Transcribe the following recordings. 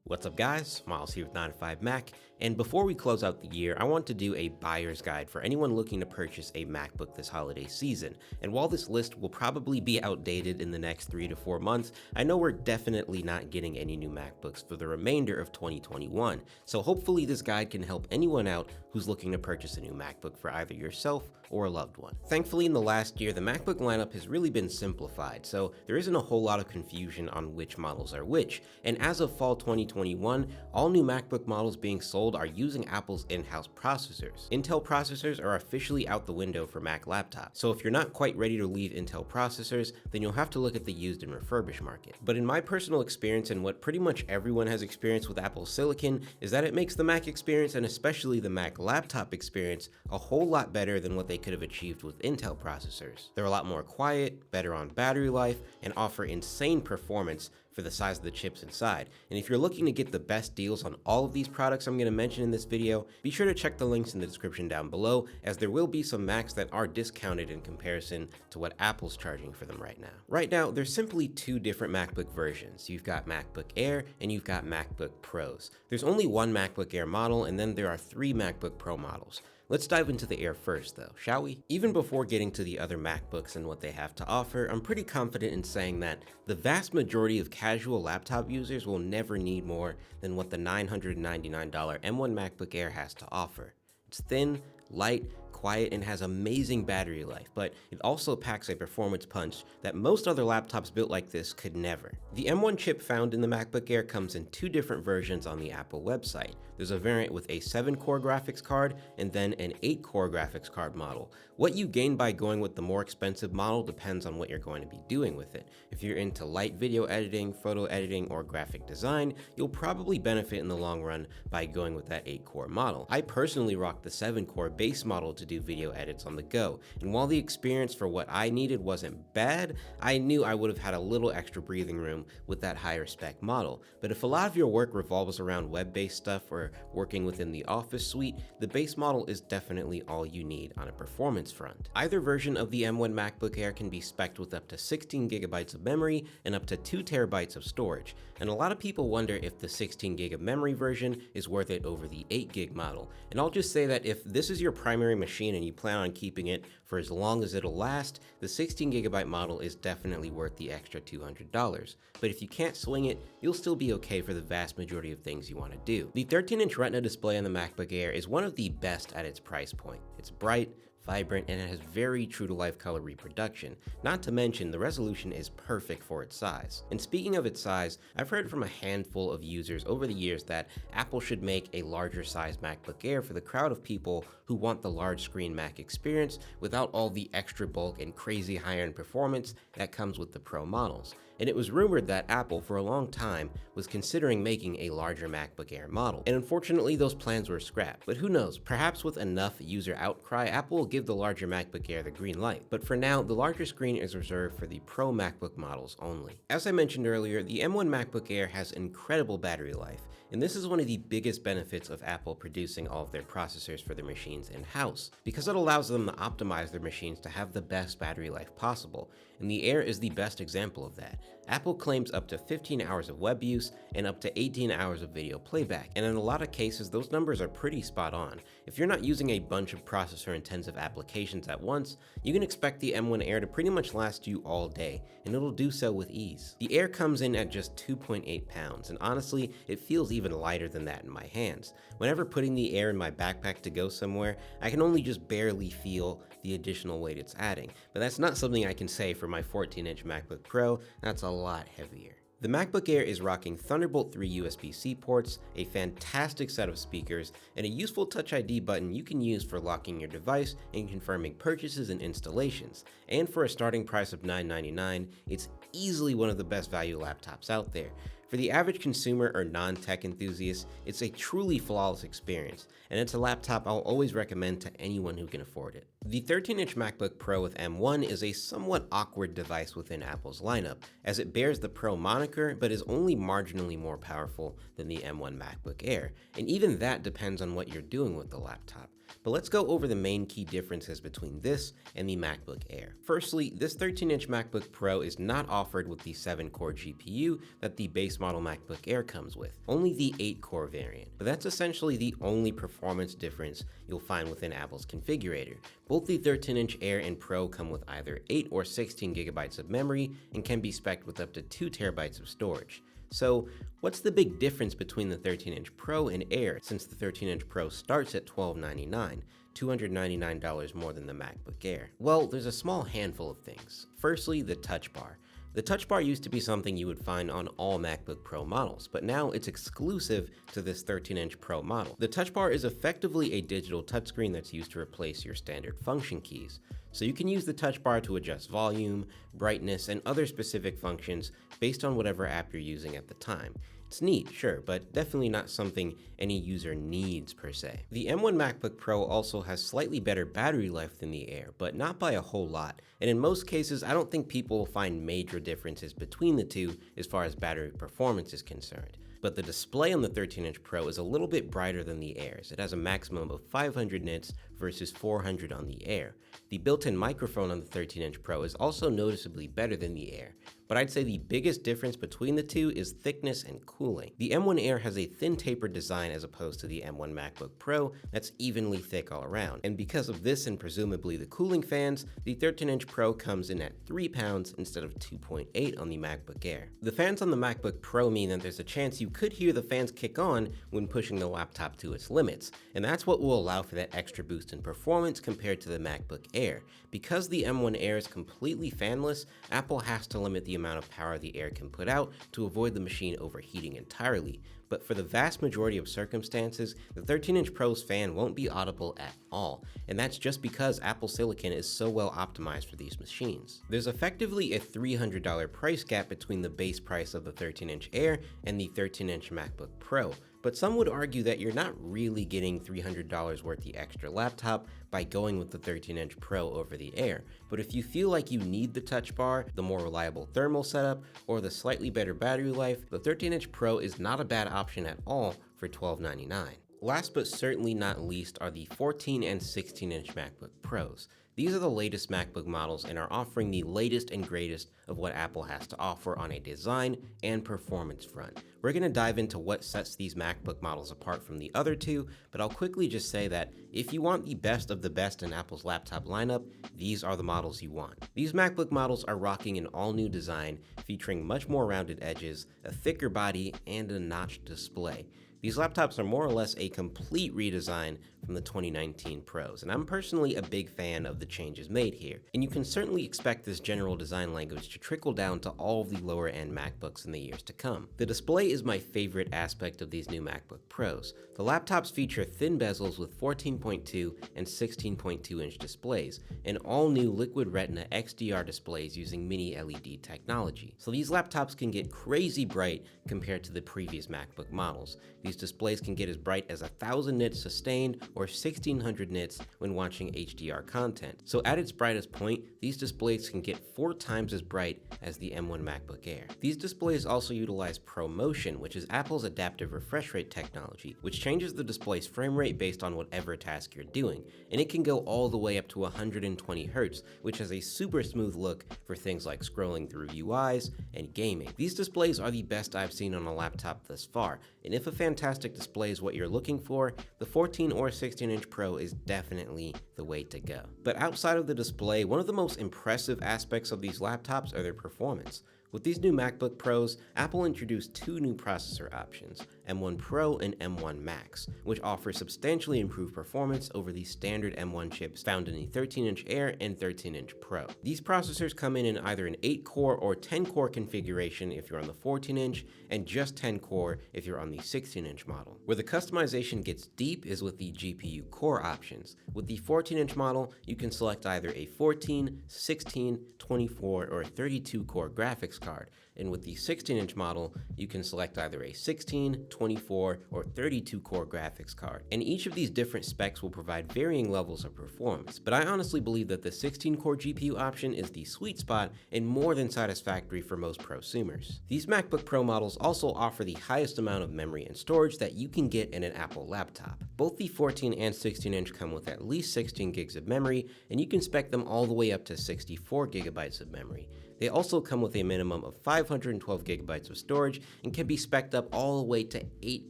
What's up guys, Miles here with 9to5Mac, and before we close out the year, I want to do a buyer's guide for anyone looking to purchase a MacBook this holiday season. And while this list will probably be outdated in the next 3 to 4 months, I know we're definitely not getting any new MacBooks for the remainder of 2021. So hopefully this guide can help anyone out who's looking to purchase a new MacBook for either yourself or a loved one. Thankfully in the last year, the MacBook lineup has really been simplified, so there isn't a whole lot of confusion on which models are which. And as of fall 2021, all new MacBook models being sold are using Apple's in-house processors. Intel processors are officially out the window for Mac laptops, so if you're not quite ready to leave Intel processors, then you'll have to look at the used and refurbished market. But in my personal experience, and what pretty much everyone has experienced with Apple Silicon, is that it makes the Mac experience, and especially the Mac laptop experience, a whole lot better than what they could have achieved with Intel processors. They're a lot more quiet, better on battery life, and offer insane performance for the size of the chips inside. And if you're looking to get the best deals on all of these products I'm going to mention in this video, be sure to check the links in the description down below, as there will be some Macs that are discounted in comparison to what Apple's charging for them right now. Right now, there's simply two different MacBook versions. You've got MacBook Air and you've got MacBook Pros. There's only one MacBook Air model, and then there are 3 MacBook Pro models. Let's dive into the Air first though, shall we? Even before getting to the other MacBooks and what they have to offer, I'm pretty confident in saying that the vast majority of casual laptop users will never need more than what the $999 M1 MacBook Air has to offer. It's thin, light, quiet, and has amazing battery life, but it also packs a performance punch that most other laptops built like this could never. The M1 chip found in the MacBook Air comes in 2 different versions on the Apple website. There's a variant with a 7-core graphics card and then an 8-core graphics card model. What you gain by going with the more expensive model depends on what you're going to be doing with it. If you're into light video editing, photo editing, or graphic design, you'll probably benefit in the long run by going with that 8-core model. I personally rock the 7-core base model to do video edits on the go, and while the experience for what I needed wasn't bad, I knew I would have had a little extra breathing room with that higher spec model. But if a lot of your work revolves around web-based stuff or working within the Office suite, the base model is definitely all you need on a performance front. Either version of the M1 MacBook Air can be spec'd with up to 16 gigabytes of memory and up to 2 terabytes of storage, and a lot of people wonder if the 16 gig of memory version is worth it over the 8 gig model. And I'll just say that if this is your primary machine and you plan on keeping it for as long as it'll last, the 16 gigabyte model is definitely worth the extra $200. But if you can't swing it, you'll still be okay for the vast majority of things you want to do. The 13-inch Retina display on the MacBook Air is one of the best at its price point. It's bright, vibrant, and it has very true-to-life color reproduction. Not to mention, the resolution is perfect for its size. And speaking of its size, I've heard from a handful of users over the years that Apple should make a larger size MacBook Air for the crowd of people who want the large screen Mac experience without all the extra bulk and crazy high-end performance that comes with the Pro models. And it was rumored that Apple, for a long time, was considering making a larger MacBook Air model. And unfortunately, those plans were scrapped. But who knows, perhaps with enough user outcry, Apple will give the larger MacBook Air the green light. But for now, the larger screen is reserved for the Pro MacBook models only. As I mentioned earlier, the M1 MacBook Air has incredible battery life. And this is one of the biggest benefits of Apple producing all of their processors for their machines in-house, because it allows them to optimize their machines to have the best battery life possible. And the Air is the best example of that. Apple claims up to 15 hours of web use and up to 18 hours of video playback, and in a lot of cases those numbers are pretty spot on. If you're not using a bunch of processor-intensive applications at once, you can expect the M1 Air to pretty much last you all day, and it'll do so with ease. The Air comes in at just 2.8 pounds, and honestly, it feels even lighter than that in my hands. Whenever putting the Air in my backpack to go somewhere, I can only just barely feel the additional weight it's adding, but that's not something I can say for my 14-inch MacBook Pro. That's a lot heavier. The MacBook Air is rocking Thunderbolt 3 USB-C ports, a fantastic set of speakers, and a useful Touch ID button you can use for locking your device and confirming purchases and installations. And for a starting price of $999, it's easily one of the best value laptops out there. For the average consumer or non-tech enthusiast, it's a truly flawless experience, and it's a laptop I'll always recommend to anyone who can afford it. The 13-inch MacBook Pro with M1 is a somewhat awkward device within Apple's lineup, as it bears the Pro moniker but is only marginally more powerful than the M1 MacBook Air, and even that depends on what you're doing with the laptop. But let's go over the main key differences between this and the MacBook Air. Firstly, this 13-inch MacBook Pro is not offered with the 7-core GPU that the base model MacBook Air comes with, only the 8-core variant. But that's essentially the only performance difference you'll find within Apple's configurator. Both the 13-inch Air and Pro come with either 8 or 16 gigabytes of memory and can be spec'd with up to 2 terabytes of storage. So what's the big difference between the 13-inch Pro and Air, since the 13-inch Pro starts at $1,299, $299 more than the MacBook Air? Well, there's a small handful of things. Firstly, the Touch Bar. The Touch Bar used to be something you would find on all MacBook Pro models, but now it's exclusive to this 13-inch Pro model. The Touch Bar is effectively a digital touchscreen that's used to replace your standard function keys. So you can use the Touch Bar to adjust volume, brightness, and other specific functions based on whatever app you're using at the time. It's neat, sure, but definitely not something any user needs per se. The M1 MacBook Pro also has slightly better battery life than the Air, but not by a whole lot, and in most cases I don't think people will find major differences between the two as far as battery performance is concerned. But the display on the 13-inch Pro is a little bit brighter than the Air's. It has a maximum of 500 nits versus 400 on the Air. The built-in microphone on the 13-inch Pro is also noticeably better than the Air, but I'd say the biggest difference between the two is thickness and cooling. The M1 Air has a thin tapered design as opposed to the M1 MacBook Pro that's evenly thick all around, and because of this and presumably the cooling fans, the 13-inch Pro comes in at 3 pounds instead of 2.8 on the MacBook Air. The fans on the MacBook Pro mean that there's a chance you could hear the fans kick on when pushing the laptop to its limits, and that's what will allow for that extra boost in performance compared to the MacBook Air. Because the M1 Air is completely fanless, Apple has to limit the amount of power the Air can put out to avoid the machine overheating entirely. But for the vast majority of circumstances, the 13-inch Pro's fan won't be audible at all, and that's just because Apple Silicon is so well optimized for these machines. There's effectively a $300 price gap between the base price of the 13-inch Air and the 13-inch MacBook Pro, but some would argue that you're not really getting $300 worth the extra laptop by going with the 13-inch Pro over the Air. But if you feel like you need the Touch Bar, the more reliable thermal setup, or the slightly better battery life, the 13-inch Pro is not a bad option at all for $1,299. Last but certainly not least are the 14 and 16-inch MacBook Pros. These are the latest MacBook models and are offering the latest and greatest of what Apple has to offer on a design and performance front. We're going to dive into what sets these MacBook models apart from the other two, but I'll quickly just say that if you want the best of the best in Apple's laptop lineup, these are the models you want. These MacBook models are rocking an all-new design featuring much more rounded edges, a thicker body, and a notched display. These laptops are more or less a complete redesign from the 2019 Pros, and I'm personally a big fan of the changes made here. And you can certainly expect this general design language to trickle down to all of the lower end MacBooks in the years to come. The display is my favorite aspect of these new MacBook Pros. The laptops feature thin bezels with 14.2 and 16.2 inch displays, and all new Liquid Retina XDR displays using mini LED technology. So these laptops can get crazy bright compared to the previous MacBook models. These displays can get as bright as 1000 nits sustained or 1600 nits when watching HDR content. So at its brightest point, these displays can get 4 times as bright as the M1 MacBook Air. These displays also utilize ProMotion, which is Apple's adaptive refresh rate technology, which changes the display's frame rate based on whatever task you're doing, and it can go all the way up to 120 Hz, which has a super smooth look for things like scrolling through UIs and gaming. These displays are the best I've seen on a laptop thus far, and if a fantastic display is what you're looking for, the 14 or 16-inch Pro is definitely the way to go. But outside of the display, one of the most impressive aspects of these laptops are their performance. With these new MacBook Pros, Apple introduced 2 new processor options, M1 Pro and M1 Max, which offer substantially improved performance over the standard M1 chips found in the 13-inch Air and 13-inch Pro. These processors come in either an 8-core or 10-core configuration if you're on the 14-inch, and just 10-core if you're on the 16-inch model. Where the customization gets deep is with the GPU core options. With the 14-inch model, you can select either a 14, 16, 24, or 32 core graphics card, and with the 16-inch model, you can select either a 16, 24 or 32 core graphics card. And each of these different specs will provide varying levels of performance, but I honestly believe that the 16 core GPU option is the sweet spot and more than satisfactory for most prosumers. These MacBook Pro models also offer the highest amount of memory and storage that you can get in an Apple laptop. Both the 14 and 16 inch come with at least 16 gigs of memory, and you can spec them all the way up to 64 gigabytes of memory. They also come with a minimum of 512 gigabytes of storage and can be spec'd up all the way to 8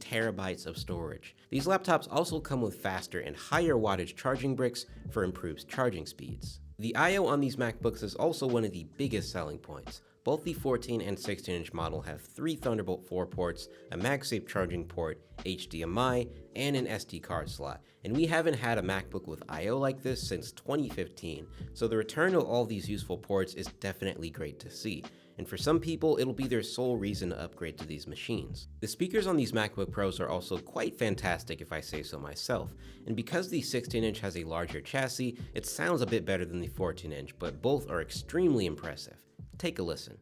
terabytes of storage. These laptops also come with faster and higher wattage charging bricks for improved charging speeds. The I/O on these MacBooks is also one of the biggest selling points. Both the 14 and 16 inch model have 3 Thunderbolt 4 ports, a MagSafe charging port, HDMI, and an SD card slot. And we haven't had a MacBook with I/O like this since 2015, so the return of all these useful ports is definitely great to see. And for some people, it'll be their sole reason to upgrade to these machines. The speakers on these MacBook Pros are also quite fantastic if I say so myself. And because the 16 inch has a larger chassis, it sounds a bit better than the 14 inch, but both are extremely impressive. Take a listen.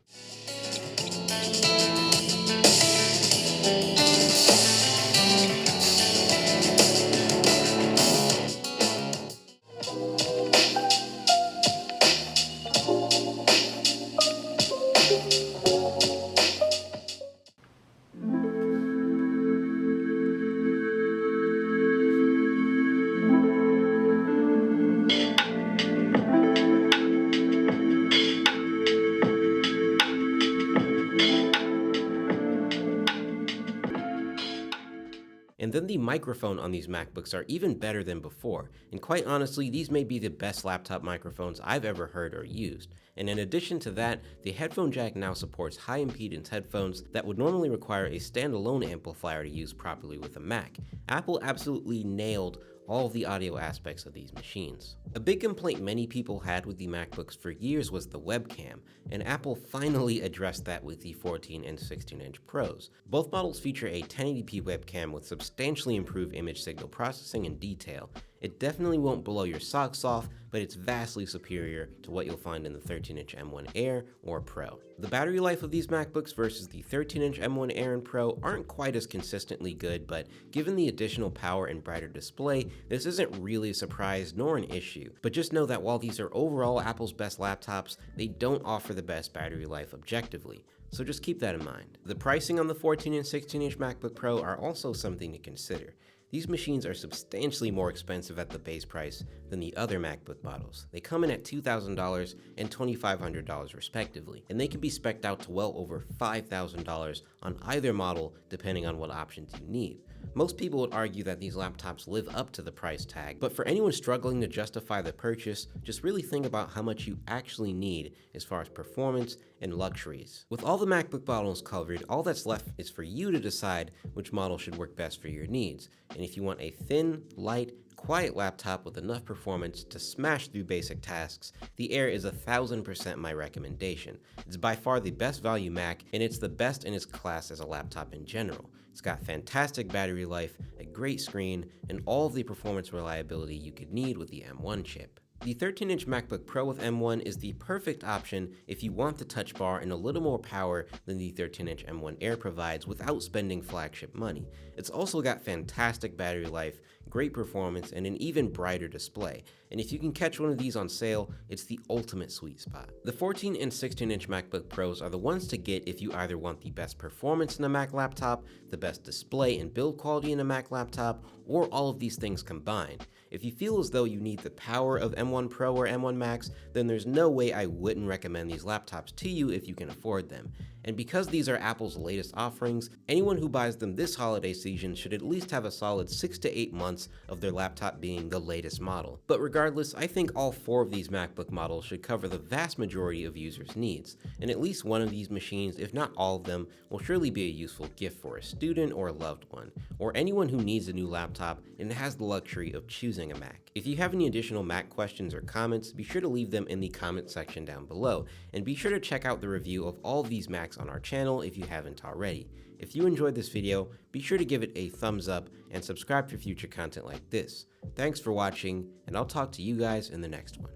And then the microphone on these MacBooks are even better than before, and quite honestly, these may be the best laptop microphones I've ever heard or used. And in addition to that, the headphone jack now supports high impedance headphones that would normally require a standalone amplifier to use properly with a Mac. Apple absolutely nailed all of the audio aspects of these machines. A big complaint many people had with the MacBooks for years was the webcam, and Apple finally addressed that with the 14 and 16 inch Pros. Both models feature a 1080p webcam with substantially improved image signal processing and detail. It definitely won't blow your socks off, but it's vastly superior to what you'll find in the 13 inch M1 Air or Pro. The battery life of these MacBooks versus the 13 inch M1 Air and Pro aren't quite as consistently good, but given the additional power and brighter display, this isn't really a surprise nor an issue. But just know that while these are overall Apple's best laptops, they don't offer the best battery life objectively. So just keep that in mind. The pricing on the 14 and 16 inch MacBook Pro are also something to consider. These machines are substantially more expensive at the base price than the other MacBook models. They come in at $2,000 and $2,500 respectively, and they can be spec'd out to well over $5,000 on either model depending on what options you need. Most people would argue that these laptops live up to the price tag, but for anyone struggling to justify the purchase, just really think about how much you actually need as far as performance and luxuries. With all the MacBook models covered, all that's left is for you to decide which model should work best for your needs. And if you want a thin, light, quiet laptop with enough performance to smash through basic tasks, the Air is 1000% my recommendation. It's by far the best value Mac, and it's the best in its class as a laptop in general. It's got fantastic battery life, a great screen, and all of the performance reliability you could need with the M1 chip. The 13 inch MacBook Pro with M1 is the perfect option if you want the touch bar and a little more power than the 13 inch M1 Air provides without spending flagship money. It's also got fantastic battery life, great performance, and an even brighter display. And if you can catch one of these on sale, it's the ultimate sweet spot. The 14 and 16 inch MacBook Pros are the ones to get if you either want the best performance in a Mac laptop, the best display and build quality in a Mac laptop, or all of these things combined. If you feel as though you need the power of M1 Pro or M1 Max, then there's no way I wouldn't recommend these laptops to you if you can afford them. And because these are Apple's latest offerings, anyone who buys them this holiday season should at least have a solid 6 to 8 months of their laptop being the latest model. But regardless, I think all 4 of these MacBook models should cover the vast majority of users' needs, and at least one of these machines, if not all of them, will surely be a useful gift for a student or a loved one, or anyone who needs a new laptop and has the luxury of choosing a Mac. If you have any additional Mac questions or comments, be sure to leave them in the comment section down below, and be sure to check out the review of all of these Macs on our channel if you haven't already. If you enjoyed this video, be sure to give it a thumbs up and subscribe for future content like this. Thanks for watching, and I'll talk to you guys in the next one.